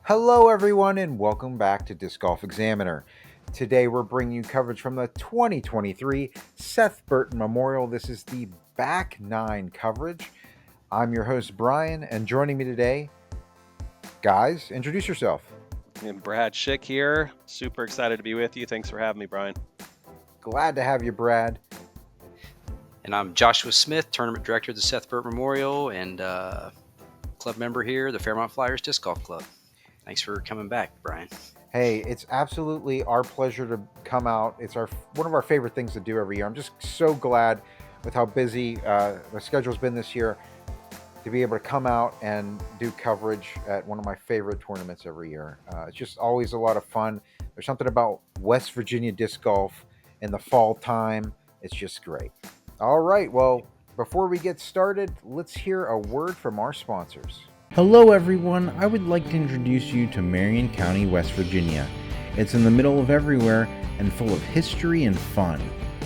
Hello everyone and welcome back to Disc Golf Examiner. Today we're bringing you coverage from the 2023 Seth Burton Memorial. This is the back nine coverage. I'm your host Bryan, and joining me today, guys, introduce yourself. And Brad Schick here. Super excited to be with you. Thanks for having me, Bryan. Glad to have you, Brad. And I'm Joshua Smith, Tournament Director of the Seth Burton Memorial and club member here, the Fairmont Flyers Disc Golf Club. Thanks for coming back, Bryan. Hey, it's absolutely our pleasure to come out. It's one of our favorite things to do every year. I'm just so glad with how busy the schedule's been this year to be able to come out and do coverage at one of my favorite tournaments every year. It's just always a lot of fun. There's something about West Virginia disc golf in the fall time. It's just great. All right, well, before we get started, let's hear a word from our sponsors. Hello everyone, I would like to introduce you to Marion County, West Virginia. It's in the middle of everywhere and full of history and fun,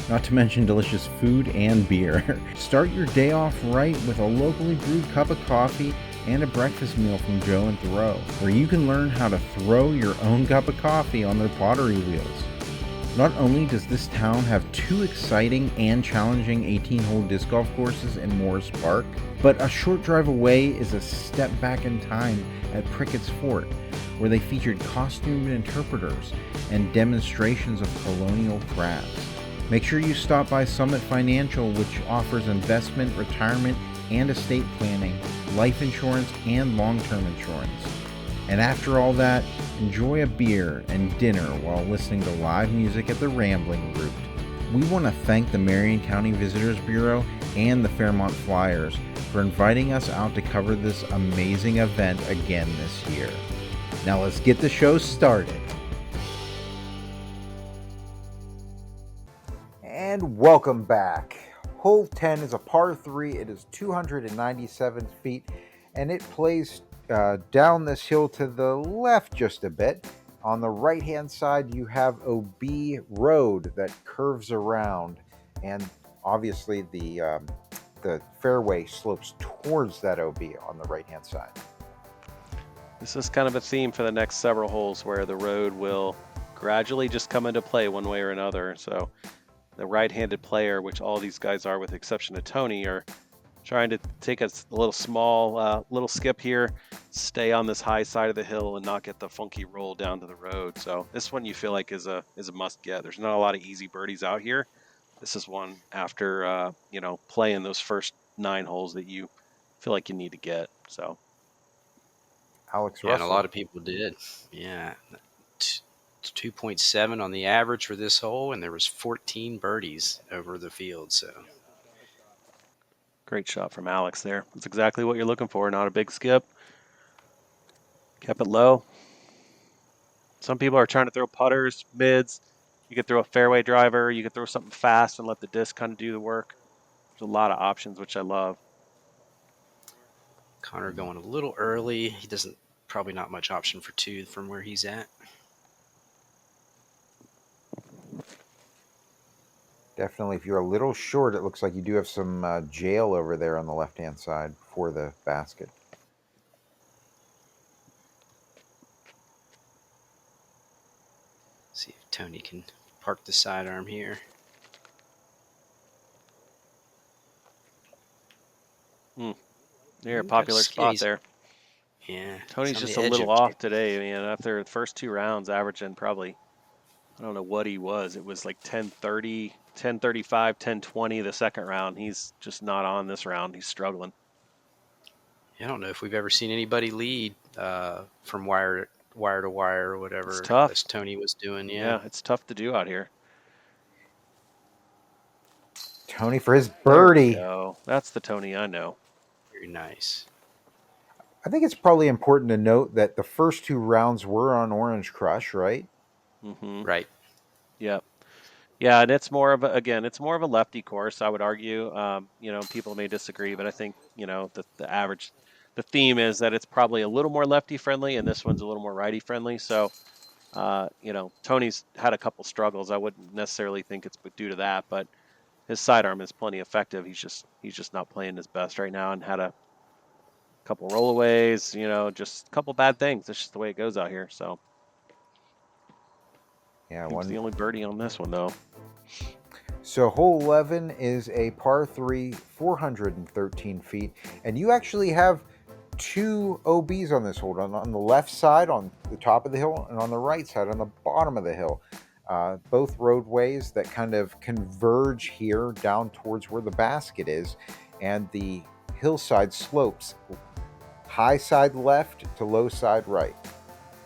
not to mention delicious food and beer. Start your day off right with a locally brewed cup of coffee and a breakfast meal from Joe and Thoreau, where you can learn how to throw your own cup of coffee on their pottery wheels. Not only does this town have two exciting and challenging 18-hole disc golf courses in Morris Park, but a short drive away is a step back in time at Prickett's Fort, where they featured costumed interpreters and demonstrations of colonial crafts. Make sure you stop by Summit Financial, which offers investment, retirement, and estate planning, life insurance, and long-term insurance. And after all that, enjoy a beer and dinner while listening to live music at the Rambling Root. We want to thank the Marion County Visitors Bureau and the Fairmont Flyers for inviting us out to cover this amazing event again this year. Now let's get the show started. And welcome back. Hole 10 is a par 3. It is 297 feet, and it plays down this hill to the left just a bit. On the right hand side you have OB Road that curves around, and obviously the fairway slopes towards that OB on the right hand side. This is kind of a theme for the next several holes where the road will gradually just come into play one way or another. So the right-handed player, which all these guys are with the exception of Tony, are trying to take a little small little skip here, stay on this high side of the hill and not get the funky roll down to the road. So this one you feel like is a must get. There's not a lot of easy birdies out here. This is one after playing those first 9 holes that you feel like you need to get. So Alex Yeah, Russell. and a lot of people did. Yeah, 2.7 on the average for this hole, and there was 14 birdies over the field. So great shot from Alex there. That's exactly what you're looking for. Not a big skip. Kept it low. Some people are trying to throw putters, mids. You could throw a fairway driver. You could throw something fast and let the disc kind of do the work. There's a lot of options, which I love. Connor going a little early. He doesn't, probably not much option for 2 from where he's at. Definitely, if you're a little short, it looks like you do have some jail over there on the left-hand side for the basket. See if Tony can park the sidearm here. They're a popular spot there. Yeah. Tony's just a little off today. I mean, after the first 2 rounds, averaging probably, I don't know what he was. It was like 1030, 1035, 1020 the second round. He's just not on this round. He's struggling. I don't know if we've ever seen anybody lead from wire to wire or whatever. It's tough. As Tony was doing. Yeah, it's tough to do out here. Tony for his birdie. That's the Tony I know. Very nice. I think it's probably important to note that the first 2 rounds were on Orange Crush, right? Mm-hmm. Right. Yep. Yeah, and it's more of a lefty course, I would argue. People may disagree, but I think, the theme is that it's probably a little more lefty friendly, and this one's a little more righty friendly. So Tony's had a couple struggles. I wouldn't necessarily think it's due to that, but his sidearm is plenty effective. He's just not playing his best right now, and had a couple rollaways. Just a couple bad things. It's just the way it goes out here. So Yeah, he was the only birdie on this one though. So hole 11 is a par 3, 413 feet, and you actually have 2 OBs on this hole, on the left side on the top of the hill and on the right side on the bottom of the hill. Both roadways that kind of converge here down towards where the basket is, and the hillside slopes high side left to low side right.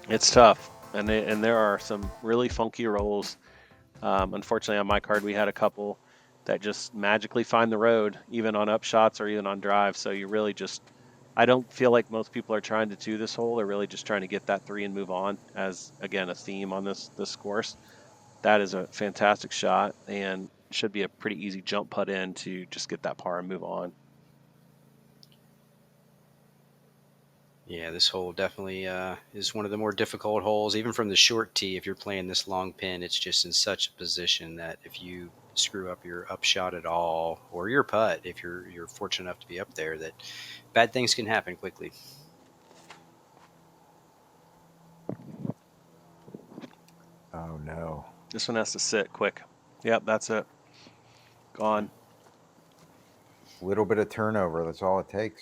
It's tough, and there are some really funky rolls. Unfortunately, on my card, we had a couple that just magically find the road, even on up shots or even on drive. So you really I don't feel like most people are trying to do this hole. They're really just trying to get that 3 and move on, as again a theme on this course. That is a fantastic shot and should be a pretty easy jump putt in to just get that par and move on. Yeah, this hole definitely is one of the more difficult holes, even from the short tee. If you're playing this long pin, it's just in such a position that if you screw up your upshot at all, or your putt, if you're fortunate enough to be up there, that bad things can happen quickly. Oh no. This one has to sit quick. Yep, that's it. Gone. Little bit of turnover, that's all it takes.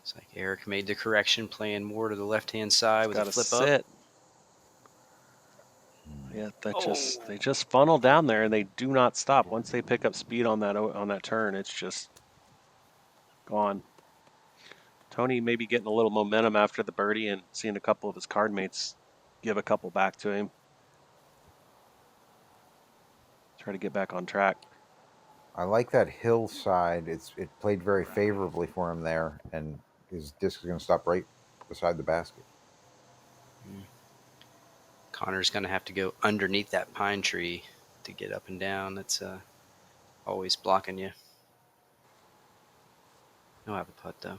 It's like Eric made the correction, playing more to the left-hand side with a flip sit. up. Yeah, they just funnel down there and they do not stop. Once they pick up speed on that turn, it's just gone. Tony may be getting a little momentum after the birdie and seeing a couple of his card mates give a couple back to him. Try to get back on track. I like that hillside. It played very favorably for him there, and his disc is going to stop right beside the basket. Connor's going to have to go underneath that pine tree to get up and down. That's always blocking you. He'll have a putt, though.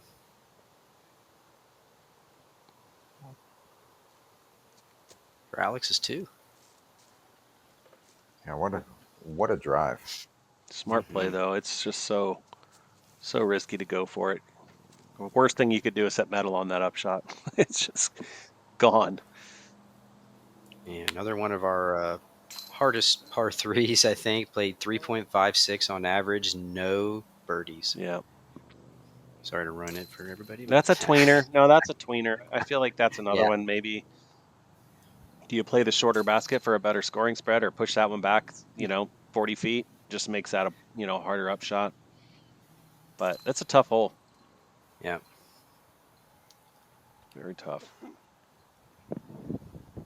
For Alex's too. Yeah, what a drive. Smart play though. It's just so risky to go for it. The worst thing you could do is set metal on that upshot. It's just gone. Yeah, another one of our hardest par 3s, I think. Played 3.56 on average, no birdies. Yeah. Sorry to ruin it for everybody. That's a tweener. No, that's a tweener. I feel like that's another one. Maybe do you play the shorter basket for a better scoring spread, or push that one back, 40 feet? Just makes that a harder upshot. But that's a tough hole. Yeah. Very tough.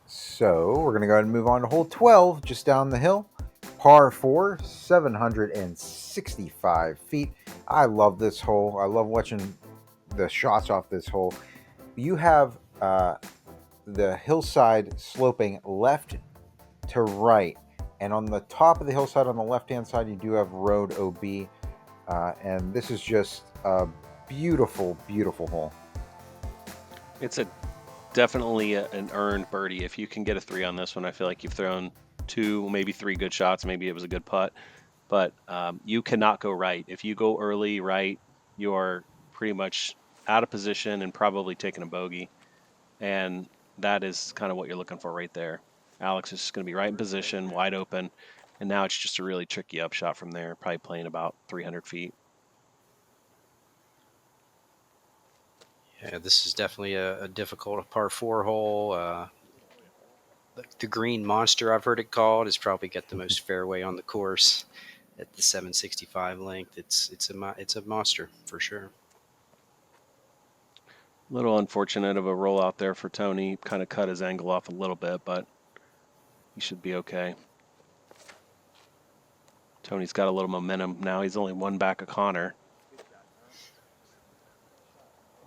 So we're going to go ahead and move on to hole 12, just down the hill. Par 4, 765 feet. I love this hole. I love watching the shots off this hole. You have the hillside sloping left to right. And on the top of the hillside on the left-hand side, you do have road OB. And this is just a beautiful, beautiful hole. It's definitely an earned birdie. If you can get a 3 on this one, I feel like you've thrown 2, maybe 3 good shots. Maybe it was a good putt. But you cannot go right. If you go early right, you're pretty much out of position and probably taking a bogey. And that is kind of what you're looking for right there. Alex is just going to be right in position, wide open. And now it's just a really tricky upshot from there, probably playing about 300 feet. Yeah, this is definitely a difficult par 4 hole. The green monster, I've heard it called, has probably got the most fairway on the course at the 765 length. It's a monster for sure. A little unfortunate of a roll out there for Tony. Kind of cut his angle off a little bit, but he should be okay. Tony's got a little momentum now. He's only 1 back of Connor.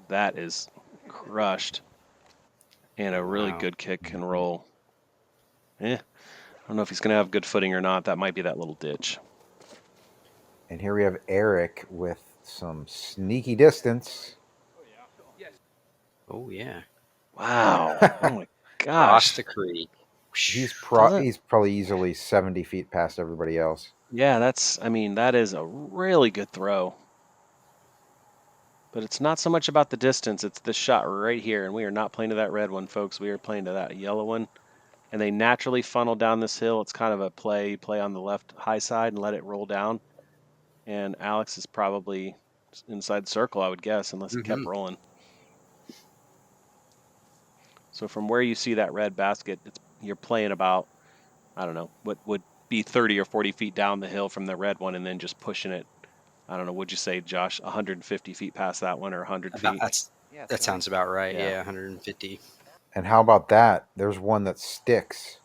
That is crushed. And a really good kick and roll. I don't know if he's going to have good footing or not. That might be that little ditch. And here we have Eric with some sneaky distance. Oh yeah. Wow. Oh my Across gosh. the creek. He's Doesn't he's probably easily 70 feet past everybody else. Yeah, I mean, that is a really good throw. But it's not so much about the distance, it's the shot right here. And we are not playing to that red one, folks. We are playing to that yellow one. And they naturally funnel down this hill. It's kind of a play on the left high side and let it roll down. And Alex is probably inside the circle, I would guess, unless it kept Mm-hmm. rolling. So from where you see that red basket, you're playing about, I don't know, what would be 30 or 40 feet down the hill from the red one and then just pushing it. I don't know, would you say, Josh, 150 feet past that one or 100 feet? That sounds about right. Yeah. Yeah, 150. And how about that? There's one that sticks.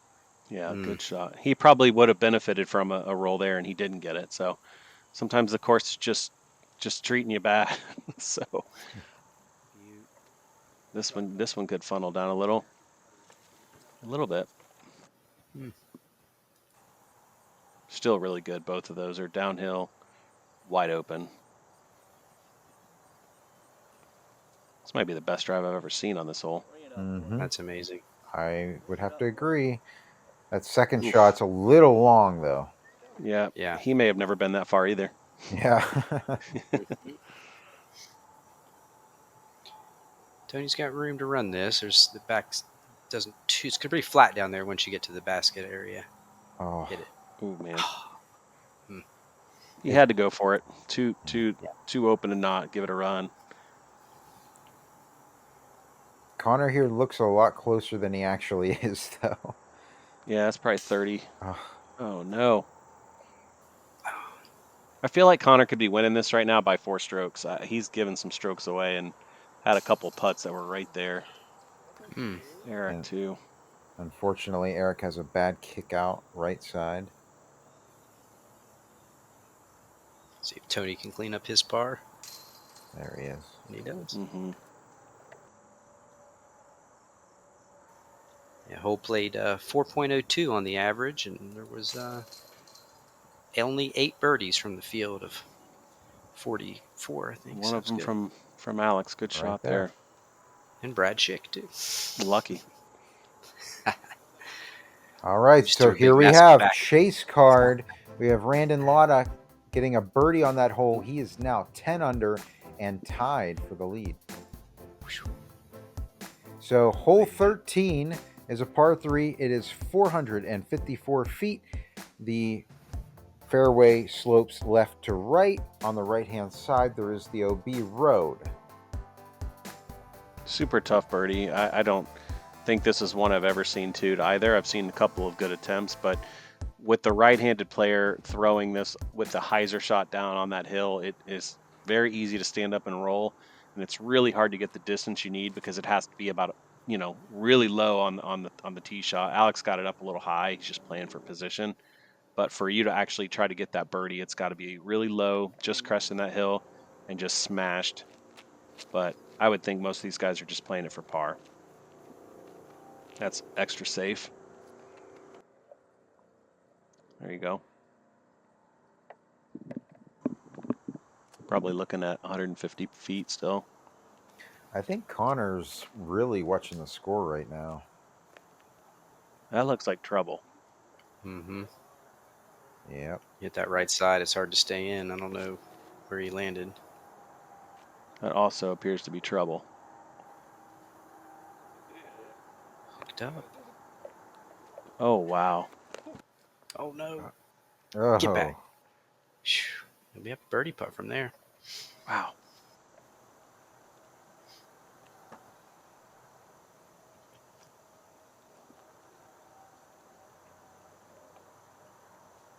Yeah, Mm. good shot. He probably would have benefited from a roll there, and he didn't get it. So sometimes the course is just treating you bad. So this one could funnel down a little bit. Hmm. Still really good. Both of those are downhill, wide open. This might be the best drive I've ever seen on this hole. Mm-hmm. That's amazing. I would have to agree. That second Oof. shot's a little long, though. Yeah, Yeah. he may have never been that far either. Yeah. Tony's got room to run this. There's the back doesn't. It's pretty flat down there once you get to the basket area. Oh, Hit it. Oh man, Hmm. he had to go for it. Too open to not give it a run. Connor here looks a lot closer than he actually is, though. Yeah, that's probably 30. Oh, Oh no. I feel like Connor could be winning this right now by 4 strokes. He's given some strokes away and had a couple putts that were right there. Hmm. Eric And- too. unfortunately, Eric has a bad kick out right side. See if Tony can clean up his par. There he is. And he does. Mm-hmm. Yeah, hole played 4.02 on the average, and there was only 8 birdies from the field of 44, I think. One So of it's them good. from Alex. Good Right shot there. there. And Brad Schick too. Lucky. All right, Just so threw a big here we massive have back. Chase card. We have Randon Lotta getting a birdie on that hole. He is now 10 under and tied for the lead. So hole 13 is a par 3. It is 454 feet. The fairway slopes left to right. On the right-hand side, there is the OB road. Super tough birdie. I don't think this is one I've ever seen toot either. I've seen a couple of good attempts, but with the right-handed player throwing this with the hyzer shot down on that hill, it is very easy to stand up and roll, and it's really hard to get the distance you need because it has to be about, really low on the tee shot. Alex got it up a little high. He's just playing for position, but for you to actually try to get that birdie, it's got to be really low, just cresting that hill, and just smashed. But I would think most of these guys are just playing it for par. That's extra safe. There you go. Probably looking at 150 feet still. I think Connor's really watching the score right now. That looks like trouble. Mm-hmm. Yep. Hit that right side. It's hard to stay in. I don't know where he landed. That also appears to be trouble. Hooked up. Oh, wow. Oh no. Oh. Get back. He'll be up a birdie putt from there. Wow.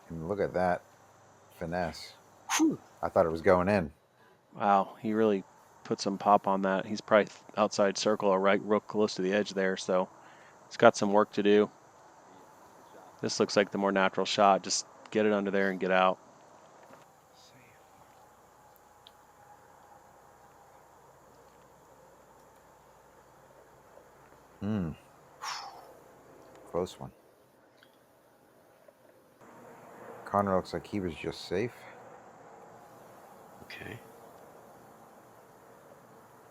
And look at that finesse. Whew. I thought it was going in. Wow. He really put some pop on that. He's probably outside circle or right real close to the edge there, so he's got some work to do. This looks like the more natural shot. Just get it under there and get out. Close one. Connor looks like he was just safe. Okay.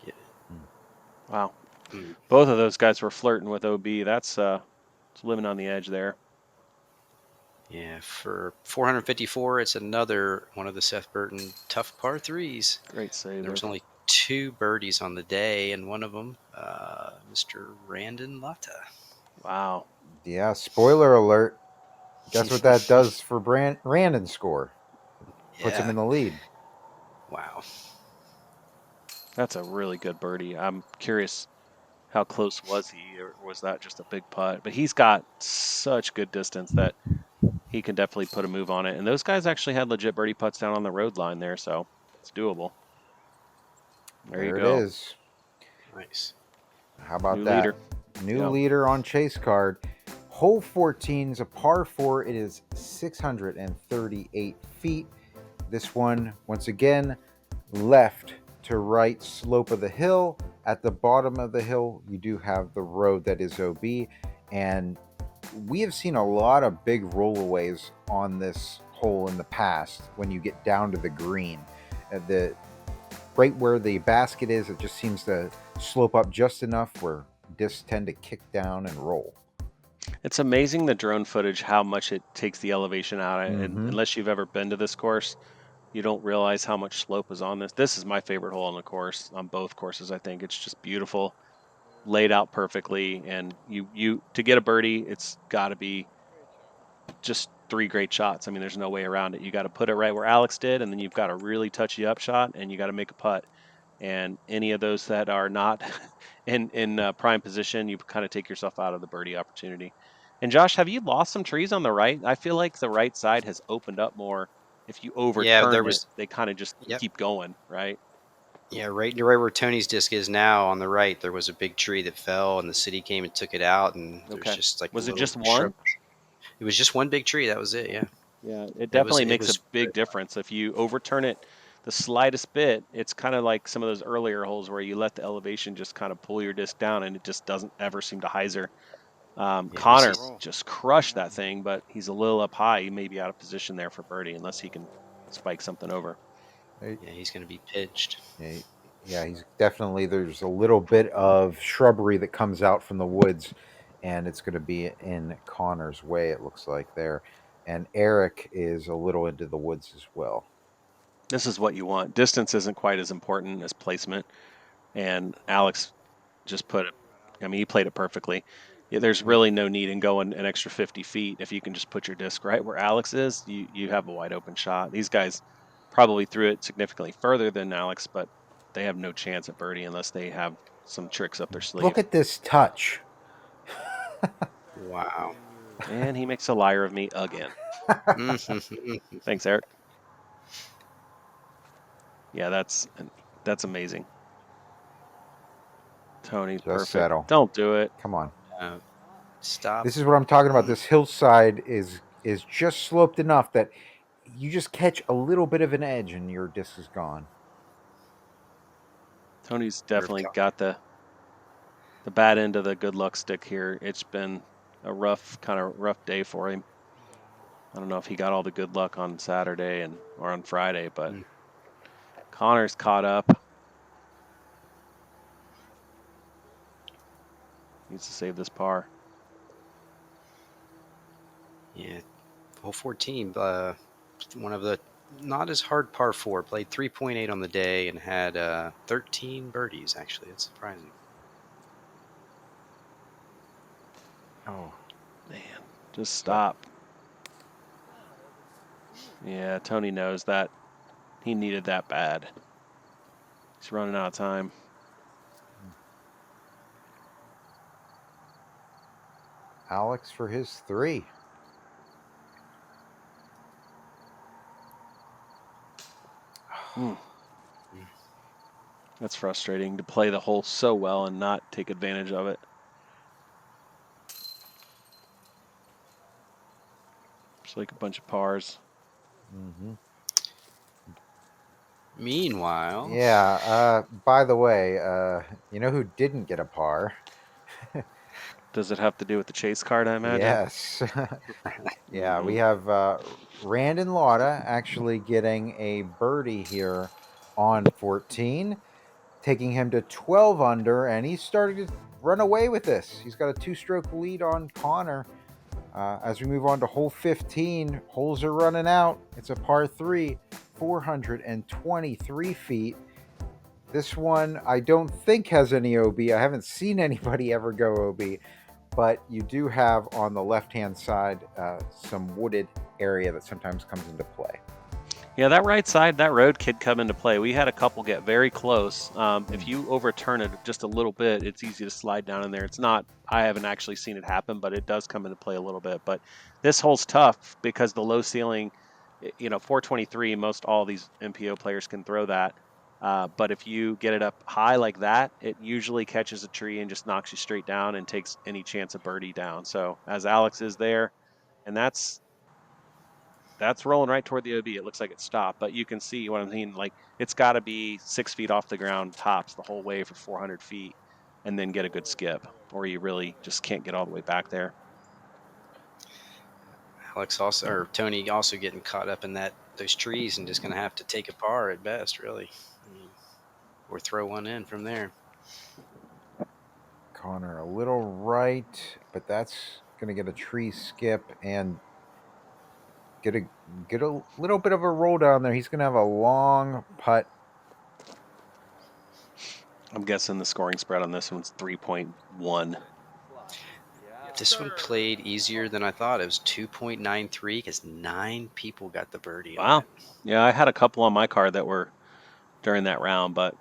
Get it. Wow. both of those guys were flirting with OB. That's it's living on the edge there. Yeah, for 454, it's another one of the Seth Burton tough par threes. Great save. There was only 2 birdies on the day, and one of them, Mr. Randon Lata. Wow. Yeah, spoiler alert. Guess what that does for Randon's score? Puts him in the lead. Wow. That's a really good birdie. I'm curious, how close was he, or was that just a big putt? But he's got such good distance that he can definitely put a move on it. And those guys actually had legit birdie putts down on the road line there, so it's doable. There you go. It is. Nice. How about New that? leader. New leader on Chase Card. Hole 14 is a par 4. It is 638 feet. This one, once again, left to right slope of the hill. At the bottom of the hill, you do have the road that is OB. And we have seen a lot of big rollaways on this hole in the past when you get down to the green. Right where the basket is, it just seems to slope up just enough where discs tend to kick down and roll. It's amazing the drone footage, how much it takes the elevation out. And unless you've ever been to this course, you don't realize how much slope is on this. This is my favorite hole on the course, on both courses. I think it's just beautiful, laid out perfectly. And you to get a birdie, it's got to be just 3 great shots. I mean, there's no way around it. You got to put it right where Alex did, and then you've got a really touchy up shot, and you got to make a putt. And any of those that are not in prime position, you kind of take yourself out of the birdie opportunity. And Josh, have you lost some trees on the right? I feel like the right side has opened up more. If you overturn it, they kind of just keep going, right? Yeah, right where Tony's disc is now on the right, there was a big tree that fell, and the city came and took it out. And there's just like was it just one? It was just one big tree. That was it. Yeah. Yeah, it definitely makes a big difference if you overturn it the slightest bit. It's kind of like some of those earlier holes where you let the elevation just kind of pull your disc down, and it just doesn't ever seem to hyzer. Connor just crushed that thing, but he's a little up high. He may be out of position there for birdie unless he can spike something over. Yeah, he's going to be pitched. Yeah, he's definitely, there's a little bit of shrubbery that comes out from the woods, and it's going to be in Connor's way, it looks like there. And Eric is a little into the woods as well. This is what you want. Distance isn't quite as important as placement. And Alex just he played it perfectly. Yeah, there's really no need in going an extra 50 feet. If you can just put your disc right where Alex is, you have a wide open shot. These guys probably threw it significantly further than Alex, but they have no chance at birdie unless they have some tricks up their sleeve. Look at this touch. Wow. And he makes a liar of me again. Thanks, Eric. Yeah, that's amazing. Tony's perfect. Settle. Don't do it. Come on. Stop. This is what I'm talking about. This hillside is just sloped enough that you just catch a little bit of an edge and your disc is gone. Tony's definitely got the bad end of the good luck stick here. It's been a rough day for him. I don't know if he got all the good luck on Saturday or on Friday, but Connor's caught up. Needs to save this par. Yeah, hole 14, one of the not as hard par 4. Played 3.8 on the day and had 13 birdies. Actually, it's surprising. Oh man, just stop. Yeah, Tony knows that he needed that bad. He's running out of time. Alex for his 3. That's frustrating to play the hole so well and not take advantage of it. It's like a bunch of pars. Meanwhile. Yeah, by the way, you know who didn't get a par? Does it have to do with the chase card, I imagine? Yes. Yeah, we have Randon Lauda actually getting a birdie here on 14. taking him to 12 under, and he's starting to run away with this. He's got a 2-stroke lead on Connor. As we move on to hole 15, holes are running out. It's a par 3, 423 feet. This one I don't think has any OB. I haven't seen anybody ever go OB, but you do have on the left-hand side some wooded area that sometimes comes into play. Yeah, that right side, that road could come into play. We had a couple get very close. If you overturn it just a little bit, it's easy to slide down in there. It's not, I haven't actually seen it happen, but it does come into play a little bit. But this hole's tough because the low ceiling, 423, most all these MPO players can throw that. But if you get it up high like that, it usually catches a tree and just knocks you straight down and takes any chance of birdie down. So as Alex is there, and that's rolling right toward the OB. It looks like it stopped, but you can see what I mean. Like, it's got to be 6 feet off the ground tops the whole way for 400 feet and then get a good skip, or you really just can't get all the way back there. Alex also, or Tony also getting caught up in those trees and just going to have to take a par at best, really. Or throw one in from there. Connor a little right, but that's going to get a tree skip and get a little bit of a roll down there. He's going to have a long putt. I'm guessing the scoring spread on this one's 3.1. This one played easier than I thought. It was 2.93 because 9 people got the birdie. Wow. On it. Yeah, I had a couple on my card that were during that round, but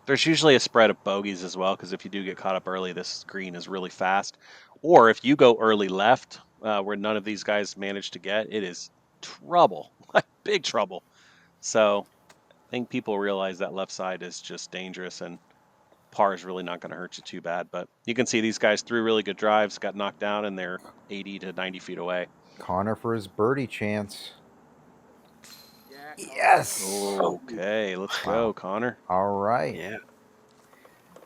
there's usually a spread of bogeys as well, because if you do get caught up early, this green is really fast. Or if you go early left, where none of these guys managed to get, it is trouble, like big trouble. So I think people realize that left side is just dangerous, and par is really not going to hurt you too bad. But you can see these guys threw really good drives, got knocked down, and they're 80 to 90 feet away. Connor for his birdie chance. Yes. Okay, let's go, Connor. All right. Yeah.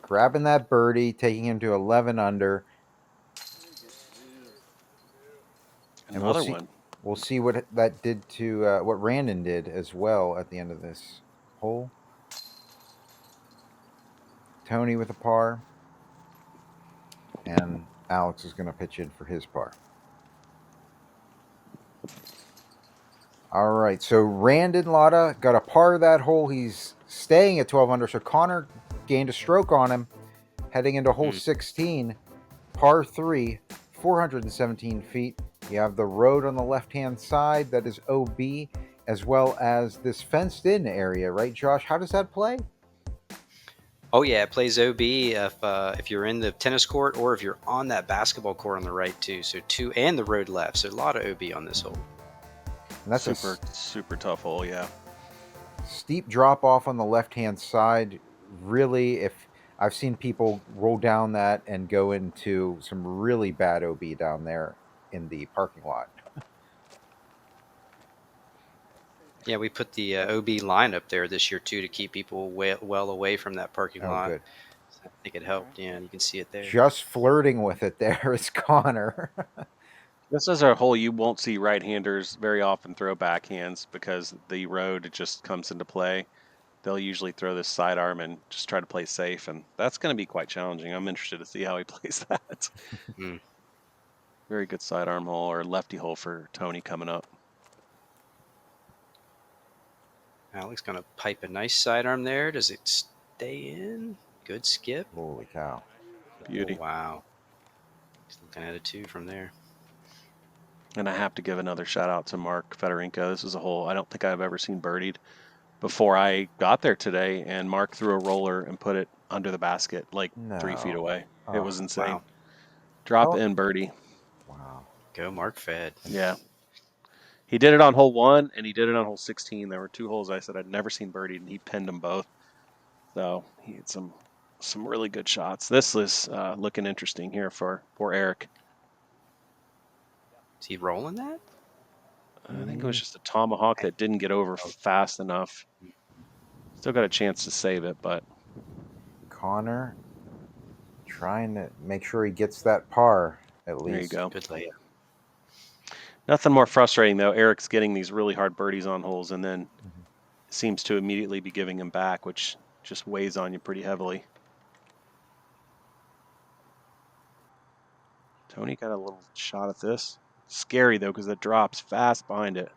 Grabbing that birdie, taking him to 11 under. Another one. We'll see what that did to what Randon did as well at the end of this hole. Tony with a par. And Alex is going to pitch in for his par. All right, so Randon Lotta got a par of that hole. He's staying at 12 under, so Connor gained a stroke on him heading into hole 16, par 3, 417 feet. You have the road on the left-hand side that is OB, as well as this fenced-in area, right, Josh? How does that play? Oh yeah, it plays OB if you're in the tennis court or if you're on that basketball court on the right too. So 2 and the road left. So a lot of OB on this hole. And that's super tough hole, yeah. Steep drop off on the left-hand side. Really, if I've seen people roll down that and go into some really bad OB down there in the parking lot. Yeah, we put the OB line up there this year too to keep people well away from that parking lot. Good. So I think it helped. Yeah, you can see it there. Just flirting with it there is Connor. This is a hole you won't see right-handers very often throw backhands because the road just comes into play. They'll usually throw this sidearm and just try to play safe, and that's going to be quite challenging. I'm interested to see how he plays that. Very good sidearm hole or lefty hole for Tony coming up. Alex going to pipe a nice sidearm there. Does it stay in? Good skip. Holy cow. Beauty. Oh, wow. He's looking at it too from there. And I have to give another shout out to Mark Federico. This is a hole I don't think I've ever seen birdied before I got there today, and Mark threw a roller and put it under the basket like 3 feet away. It was insane. Wow. Drop in birdie. Wow. Go Mark Fed. Yeah. He did it on hole 1 and he did it on hole 16. There were 2 holes I said I'd never seen birdied, and he pinned them both. So he had some really good shots. This is looking interesting here for poor Eric. Is he rolling that? I think it was just a tomahawk that didn't get over fast enough. Still got a chance to save it, but Connor trying to make sure he gets that par at least. there you go. Good layup. Nothing more frustrating, though. Eric's getting these really hard birdies on holes and then seems to immediately be giving him back, which just weighs on you pretty heavily. Tony got a little shot at this. Scary though, because it drops fast behind it.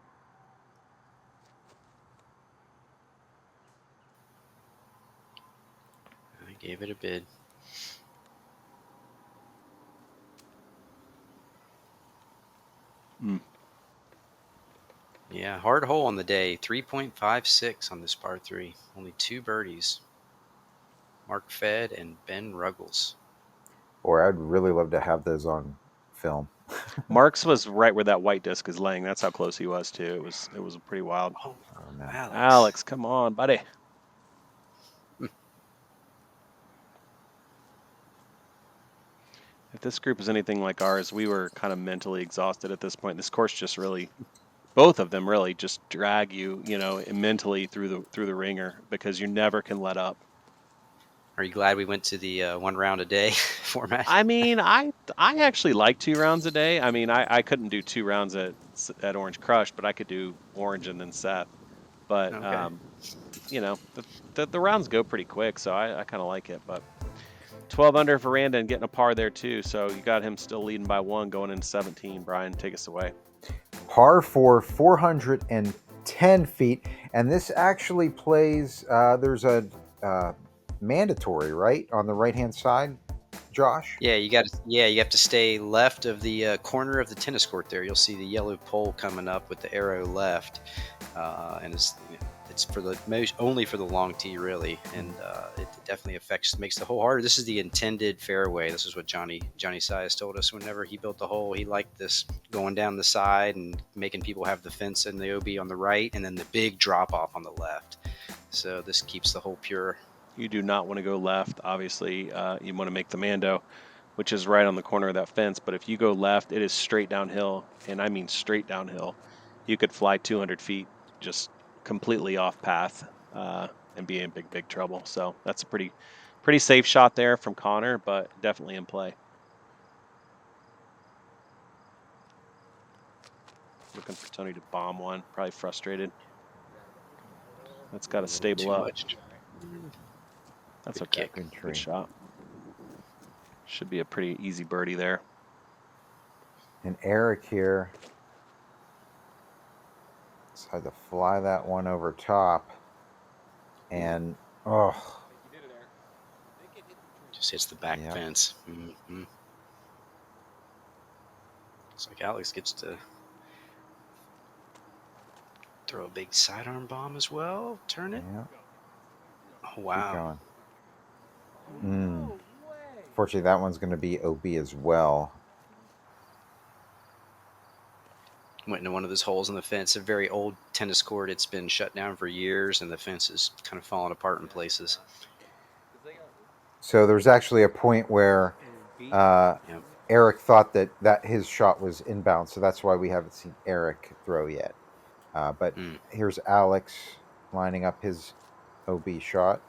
I gave it a bid. Yeah, hard hole on the day. 3.56 on this par 3. Only 2 birdies. Mark Fed and Ben Ruggles. Or I'd really love to have those on film. Marks was right where that white disc is laying. That's how close he was too. It was pretty wild. Oh, no. Alex, come on, buddy. If this group is anything like ours, we were kind of mentally exhausted at this point. This course just really, both of them really just drag you, mentally through the ringer because you never can let up. Are you glad we went to the 1 round a day format? I mean, I actually like 2 rounds a day. I mean, I couldn't do 2 rounds at Orange Crush, but I could do Orange and then Seth. But Okay. the rounds go pretty quick, so I kind of like it. But 12 under for Randa and getting a par there too. So you got him still leading by 1 going into 17. Bryan, take us away. Par 4, 410 feet, and this actually plays. There's a mandatory right on the right hand side, Josh. Yeah, you have to stay left of the corner of the tennis court there. You'll see the yellow pole coming up with the arrow left, and it's for the only for the long tee really, and it definitely makes the hole harder. This is the intended fairway. This is what Johnny Sias told us whenever he built the hole. He liked this going down the side and making people have the fence and the OB on the right, and then the big drop off on the left. So this keeps the hole pure. You do not want to go left. Obviously, you want to make the Mando, which is right on the corner of that fence. But if you go left, it is straight downhill, and I mean straight downhill. You could fly 200 feet just completely off path and be in big trouble. So that's a pretty safe shot there from Connor, but definitely in play. Looking for Tony to bomb one. Probably frustrated. That's got to stable up. That's okay. Good shot. Should be a pretty easy birdie there. And Eric here decided to fly that one over top. And, just hits the back fence. Mm-hmm. Looks like Alex gets to throw a big sidearm bomb as well. Turn it. Yeah. Oh, wow. Fortunately, that one's going to be OB as well. Went into one of those holes in the fence. A very old tennis court. It's been shut down for years, and the fence is kind of falling apart in places. So there's actually a point where Eric thought that his shot was inbound, so that's why we haven't seen Eric throw yet. But here's Alex lining up his OB shot.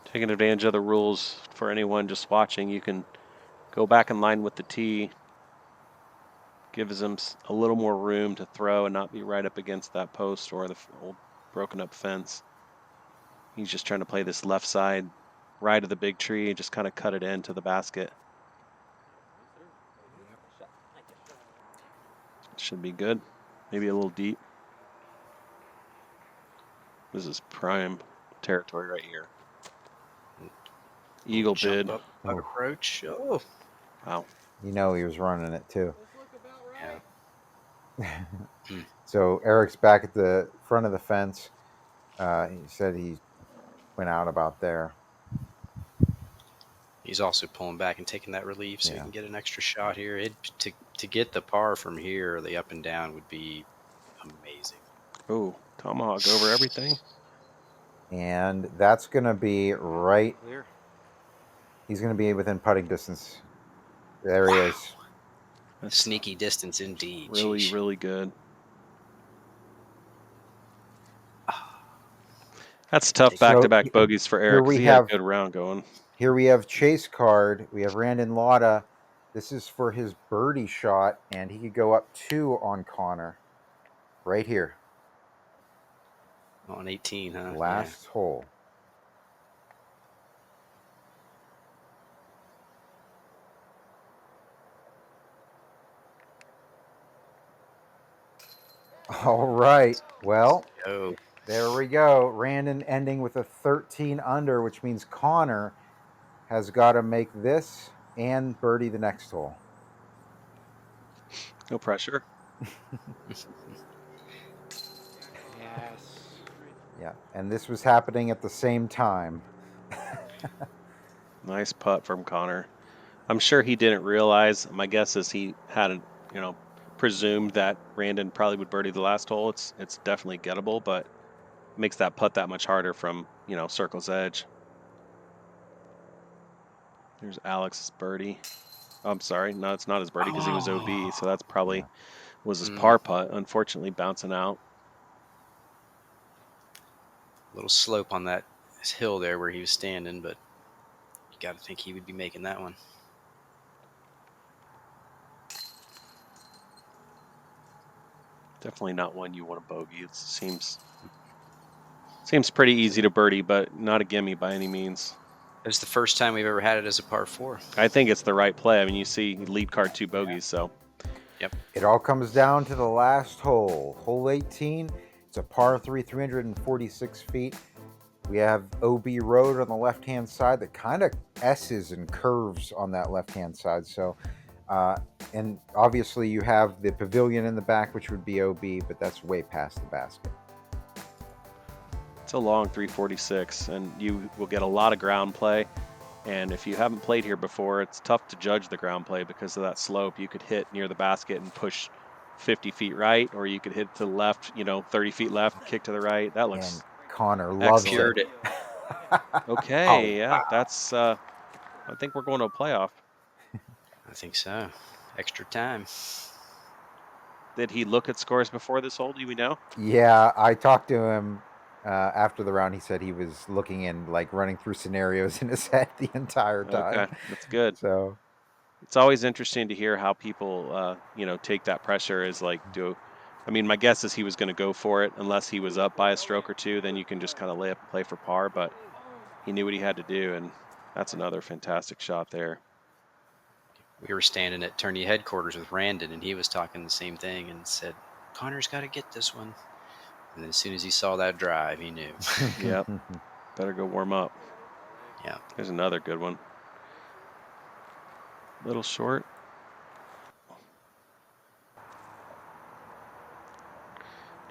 Taking advantage of the rules for anyone just watching, you can go back in line with the tee. Gives him a little more room to throw and not be right up against that post or the old broken up fence. He's just trying to play this left side, right of the big tree, and just kind of cut it into the basket. Should be good. Maybe a little deep. This is prime territory right here. Eagle bid. Up, approach. Oh. Wow. He was running it too. Yeah. So Eric's back at the front of the fence. He said he went out about there. He's also pulling back and taking that relief so he can get an extra shot here. To get the par from here, the up and down would be amazing. Oh, tomahawk over everything. And that's going to be right. He's going to be within putting distance. There he is. That's sneaky distance indeed. Really good. That's tough back-to-back bogeys for Eric. He had a good round going. Here we have Chase Card. We have Randon Lotta. This is for his birdie shot, and he could go up 2 on Connor. Right here. On 18, huh? Last hole. All right. Well, Oh, there we go. Randon ending with a 13 under, which means Connor has got to make this and birdie the next hole. No pressure. Yes. Yeah, and this was happening at the same time. Nice putt from Connor. I'm sure he didn't realize. My guess is he hadn't, presumed that Randon probably would birdie the last hole. It's definitely gettable, but makes that putt that much harder from, circle's edge. There's Alex's birdie. Oh, I'm sorry. No, it's not his birdie because he was OB. So that's probably was his par putt, unfortunately bouncing out. a little slope on that hill there where he was standing, but you got to think he would be making that one. Definitely not one you want to bogey. It seems pretty easy to birdie, but not a gimme by any means. It's the first time we've ever had it as a par 4. I think it's the right play. I mean, you see lead card 2 bogeys, so. Yep. It all comes down to the last hole. Hole 18. It's a par 3, 346 feet. We have OB Road on the left-hand side that kind of S's and curves on that left-hand side. So, and obviously you have the pavilion in the back, which would be OB, but that's way past the basket. It's a long 346, and you will get a lot of ground play. And if you haven't played here before, it's tough to judge the ground play because of that slope. You could hit near the basket and push 50 feet right, or you could hit to the left, 30 feet left, kick to the right. That looks And Connor loves excellent. it. Okay, yeah, that's. I think we're going to a playoff. I think so. Extra time. Did he look at scores before this hole? Do we know? Yeah, I talked to him after the round. He said he was looking in, like running through scenarios in his head the entire time. Okay, that's good. So it's always interesting to hear how people, take that pressure. My guess is he was going to go for it unless he was up by a stroke or two. Then you can just kind of lay up and play for par. But he knew what he had to do, and that's another fantastic shot there. We were standing at tourney headquarters with Randon, and he was talking the same thing and said, Connor's got to get this one. And then as soon as he saw that drive, he knew. Yep. Better go warm up. Yeah. There's another good one. Little short.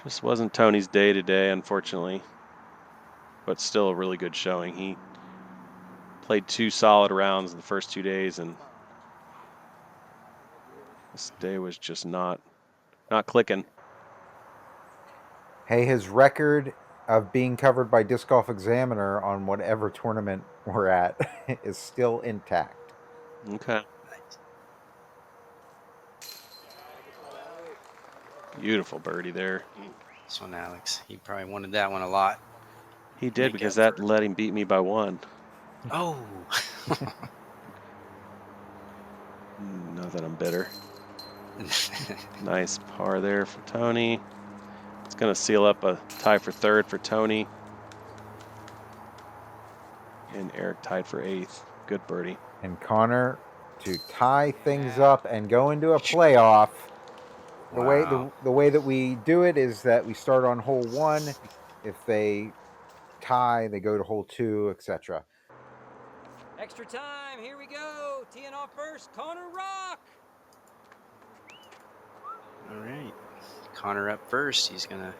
Just wasn't Tony's day today, unfortunately. But still a really good showing. He played 2 solid rounds in the first 2 days, and this day was just not clicking. hey, his record of being covered by Disc Golf Examiner on whatever tournament we're at is still intact. Okay. Beautiful birdie there. This one, Alex, he probably wanted that one a lot. He did, because that let him beat me by 1. Oh. Not that I'm bitter. Nice par there for Tony. It's going to seal up a tie for 3rd for Tony. And Eric tied for 8th. Good birdie. And Connor to tie things up and go into a playoff. The way that we do it is that we start on hole 1. If they tie, they go to hole 2, etc. Extra time. Here we go. Teeing off first. Connor Rock. All right. Connor up first. He's going to.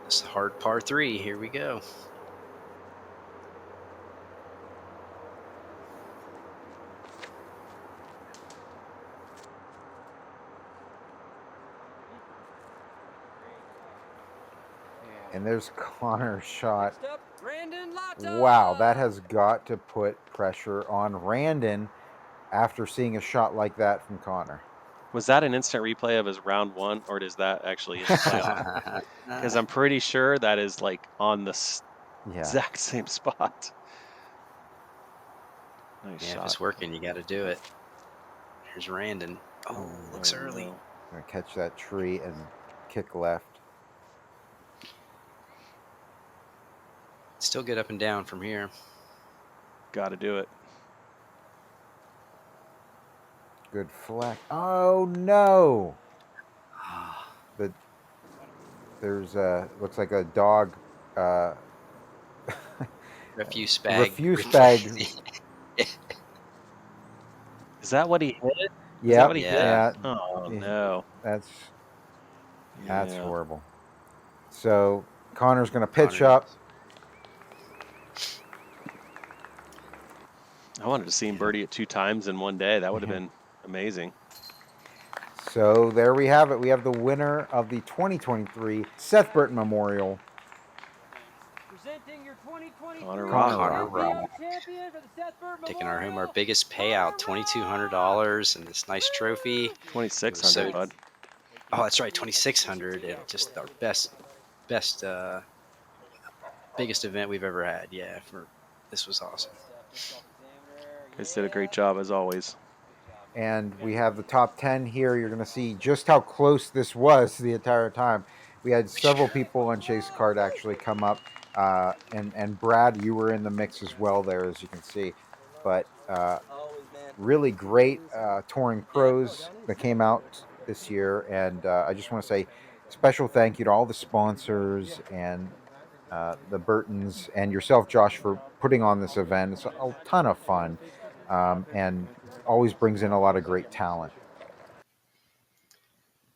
It's a hard par 3. Here we go. And there's Connor's shot. Next up, Brandon Lotta. Wow, that has got to put pressure on Randon after seeing a shot like that from Connor. Was that an instant replay of his round 1, or is that actually in the playoff? Because I'm pretty sure that is like on the exact same spot. Nice shot. If it's working, you got to do it. Here's Randon. Looks early. Gonna catch that tree and kick left. still get up and down from here. Got to do it. Good flag. Oh no! But there's looks like a dog. Refuse bag. Refuse bag. Is that what he hit? Is Yeah, that what he Yeah. hit? Oh no. That's Yeah. horrible. So Connor's going to pitch Connor. up. I wanted to see him birdie it 2 times in one day. That would have been amazing. So there we have it. We have the winner of the 2023 Seth Burton Memorial. Presenting your 2023 Connor WVU champion for the Seth Burton Taking our home our Memorial, biggest payout, $2,200, and this nice trophy. 2,600, bud. Oh, that's right, 2,600, and just our best, biggest event we've ever had. Yeah, this was awesome. Guys did a great job as always. And we have the top 10 here. You're going to see just how close this was the entire time. We had several people on Chase Card actually come up. And Brad, you were in the mix as well there, as you can see. But really great touring pros that came out this year. And I just want to say special thank you to all the sponsors and the Burtons and yourself, Josh, for putting on this event. It's a ton of fun and always brings in a lot of great talent.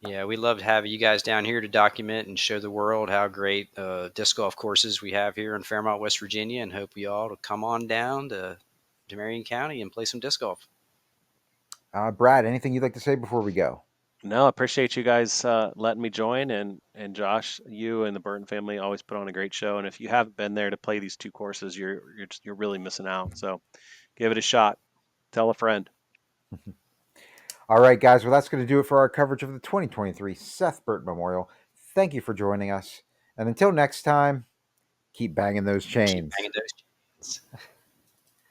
Yeah, we love having you guys down here to document and show the world how great disc golf courses we have here in Fairmont, West Virginia, and hope you all to come on down to Marion County and play some disc golf. Brad, anything you'd like to say before we go? No, I appreciate you guys letting me join, and Josh, you and the Burton family always put on a great show. And if you haven't been there to play these 2 courses, you're really missing out. So give it a shot. Tell a friend. All right, guys. Well, that's going to do it for our coverage of the 2023 Seth Burton Memorial. Thank you for joining us. And until next time, keep banging those chains. Keep banging those chains.